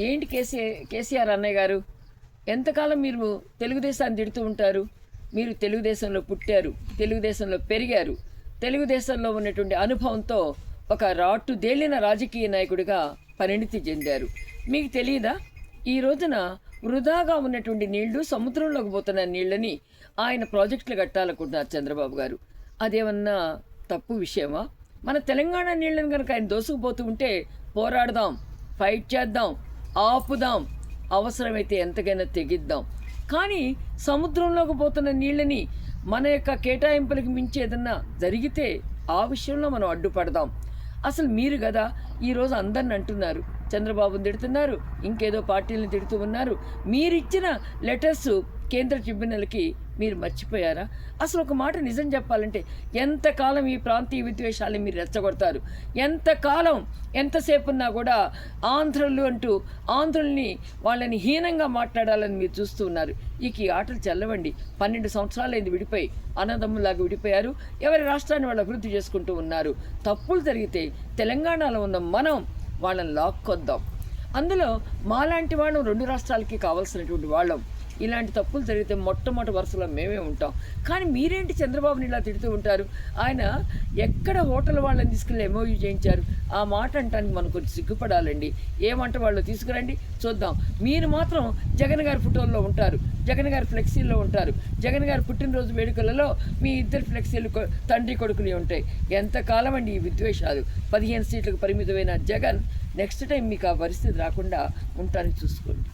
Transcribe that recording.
ఏంటి కేసీఆర్ అన్నయ్య గారు, ఎంతకాలం మీరు తెలుగుదేశాన్ని తిడుతూ ఉంటారు? మీరు తెలుగుదేశంలో పుట్టారు, తెలుగుదేశంలో పెరిగారు, తెలుగుదేశంలో ఉన్నటువంటి అనుభవంతో ఒక రాట్టుదేలిన రాజకీయ నాయకుడిగా పరిణితి చెందారు. మీకు తెలియదా? ఈ రోజున వృధాగా ఉన్నటువంటి నీళ్లు సముద్రంలోకి పోతున్న నీళ్ళని ఆయన ప్రాజెక్టులు కట్టాలనుకుంటున్నారు చంద్రబాబు గారు. అదేమన్నా తప్పు విషయమా? మన తెలంగాణ నీళ్ళని కనుక ఆయన దోసుకుపోతూ ఉంటే పోరాడదాం, ఫైట్ చేద్దాం, ఆపుదాం, అవసరమైతే ఎంతకైనా తెగిద్దాం. కానీ సముద్రంలోకి పోతున్న నీళ్ళని మన యొక్క కేటాయింపులకు మించి ఏదన్నా జరిగితే ఆ విషయంలో మనం అడ్డుపడదాం. అసలు మీరు కదా ఈరోజు అందరిని అంటున్నారు, చంద్రబాబుని తిడుతున్నారు, ఇంకేదో పార్టీలను తిడుతూ ఉన్నారు. మీరిచ్చిన లెటర్స్ కేంద్ర ట్రిబ్యునల్కి మీరు మర్చిపోయారా? అసలు ఒక మాట నిజం చెప్పాలంటే ఎంతకాలం ఈ ప్రాంతీయ విద్వేషాలను మీరు రెచ్చగొడతారు? ఎంతకాలం ఎంతసేపు ఉన్నా కూడా ఆంధ్రులు అంటూ ఆంధ్రుల్ని వాళ్ళని హీనంగా మాట్లాడాలని మీరు చూస్తూ ఉన్నారు. ఈ ఆటలు చల్లవండి. 12 సంవత్సరాలైంది విడిపోయి, అన్నదమ్ములాగా విడిపోయారు. ఎవరి రాష్ట్రాన్ని వాళ్ళు అభివృద్ధి చేసుకుంటూ ఉన్నారు. తప్పులు జరిగితే తెలంగాణలో ఉన్న మనం వాళ్ళని లాక్కొద్దాం. అందులో మాలాంటి వాళ్ళం 2 రాష్ట్రాలకి కావాల్సినటువంటి వాళ్ళం. ఇలాంటి తప్పులు జరిగితే మొట్టమొదటి వరుసలో మేమే ఉంటాం. కానీ మీరేంటి చంద్రబాబుని ఇలా తిడుతూ ఉంటారు? ఆయన ఎక్కడ హోటల్ వాళ్ళని తీసుకెళ్ళి ఎంఓయూ చేయించారు? ఆ మాట అంటానికి మనకు కొంచెం సిగ్గుపడాలండి. ఏమంట వాళ్ళు తీసుకురండి చూద్దాం. మీరు మాత్రం జగన్ గారి ఫోటోల్లో ఉంటారు, జగన్ గారి ఫ్లెక్సీల్లో ఉంటారు. జగన్ గారి పుట్టినరోజు వేడుకలలో మీ ఇద్దరు ఫ్లెక్సీలు తండ్రి కొడుకులు ఉంటాయి. ఎంతకాలం అండి ఈ విద్వేషాలు? 15 సీట్లకు పరిమితమైన జగన్ నెక్స్ట్ టైం మీకు ఆ పరిస్థితి రాకుండా ఉండటానికి చూసుకోండి.